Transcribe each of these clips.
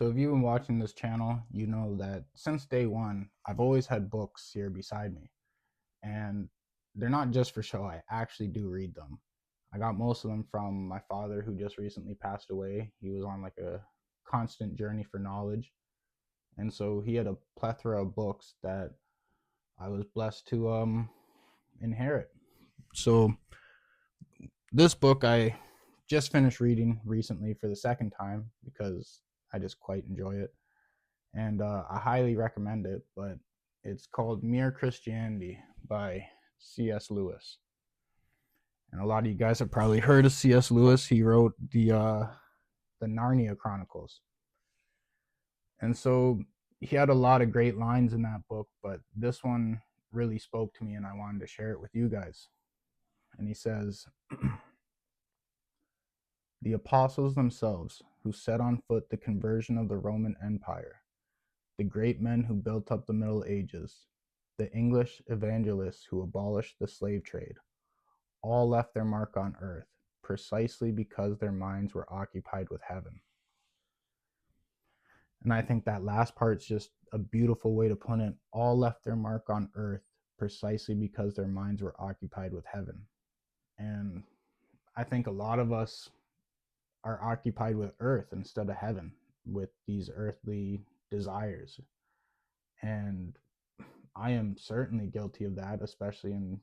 So if you've been watching this channel, you know that since day one, I've always had books here beside me. And they're not just for show, I actually do read them. I got most of them from my father, who just recently passed away. He was on like a constant journey for knowledge. And so he had a plethora of books that I was blessed to inherit. So this book I just finished reading recently for the second time because I just quite enjoy it. And I highly recommend it. But it's called Mere Christianity by C.S. Lewis. And a lot of you guys have probably heard of C.S. Lewis. He wrote the Narnia Chronicles, and so he had a lot of great lines in that book. But this one really spoke to me, and I wanted to share it with you guys. And he says, "The apostles themselves, who set on foot the conversion of the Roman Empire, the great men who built up the Middle Ages, the English evangelists who abolished the slave trade, all left their mark on earth precisely because their minds were occupied with heaven." And I think that last part's just a beautiful way to put it. All left their mark on earth precisely because their minds were occupied with heaven. And I think a lot of us are occupied with earth instead of heaven, with these earthly desires. And I am certainly guilty of that, especially in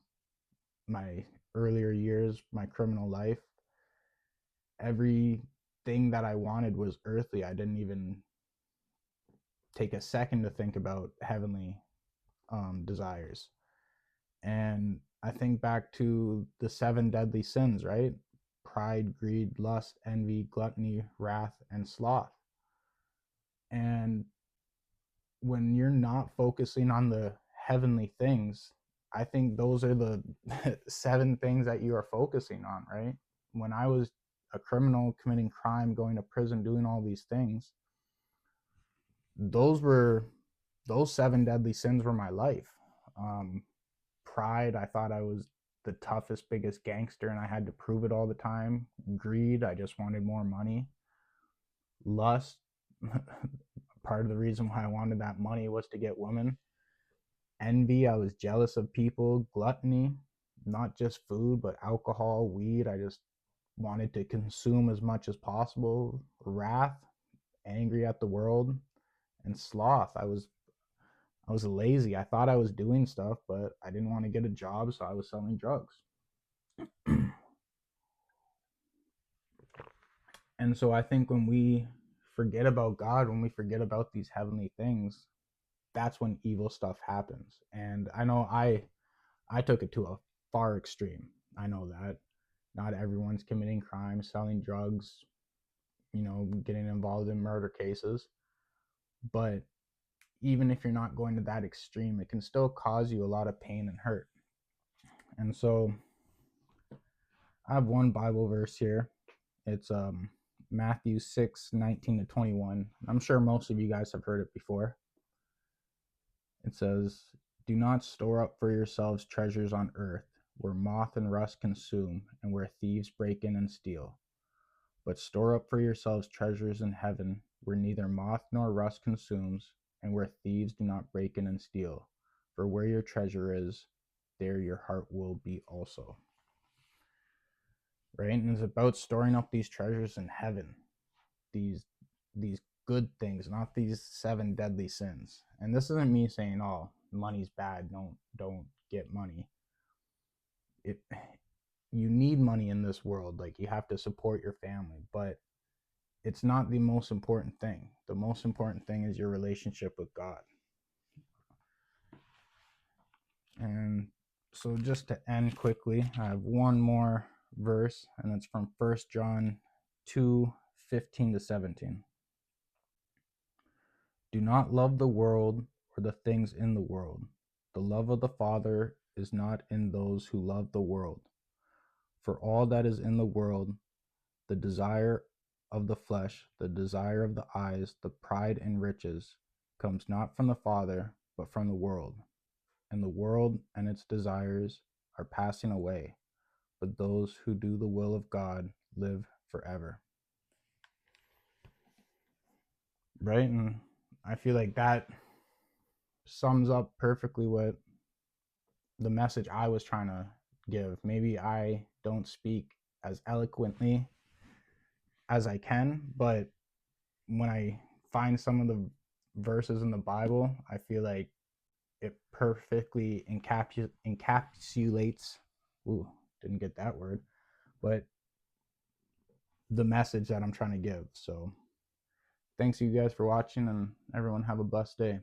my earlier years, my criminal life. Everything that I wanted was earthly. I didn't even take a second to think about heavenly desires. And I think back to the seven deadly sins, right? Pride, greed, lust, envy, gluttony, wrath, and sloth. And when you're not focusing on the heavenly things, I think those are the seven things that you are focusing on, right? When I was a criminal committing crime, going to prison, doing all these things, those were those seven deadly sins were my life. Um, Pride, I thought I was the toughest, biggest gangster, and I had to prove it all the time. Greed, I just wanted more money. Lust, part of the reason why I wanted that money was to get women. Envy, I was jealous of people. Gluttony, not just food, but alcohol, weed. I just wanted to consume as much as possible. Wrath, angry at the world. And sloth, I was lazy. I thought I was doing stuff, but I didn't want to get a job, so I was selling drugs. And so I think when we forget about God, when we forget about these heavenly things, that's when evil stuff happens. And I know I took it to a far extreme. I know that not everyone's committing crimes, selling drugs, getting involved in murder cases. But even if you're not going to that extreme, it can still cause you a lot of pain and hurt. And so I have one Bible verse here. It's Matthew 6:19-21. I'm sure most of you guys have heard it before. It says, "Do not store up for yourselves treasures on earth, where moth and rust consume, and where thieves break in and steal. But store up for yourselves treasures in heaven, where neither moth nor rust consumes, and where thieves do not break in and steal. For where your treasure is, there your heart will be also." Right? And it's about storing up these treasures in heaven, these these good things, not these seven deadly sins. And this isn't me saying, "Oh, money's bad. Don't get money." It You need money in this world. Like, you have to support your family, but it's not the most important thing. The most important thing is your relationship with God. And so just to end quickly, I have one more verse, and it's from 1 John 2:15-17. "Do not love the world or the things in the world. The love of the Father is not in those who love the world. For all that is in the world, the desire of the flesh, the desire of the eyes, the pride and riches, comes not from the Father, but from the world. And the world and its desires are passing away, but those who do the will of God live forever." right? And I feel like that sums up perfectly what the message I was trying to give. Maybe I don't speak as eloquently as I can, but when I find some of the verses in the Bible, I feel like it perfectly encapsulates. Ooh, didn't get that word, but the message that I'm trying to give. So, thanks you guys for watching, and everyone have a blessed day.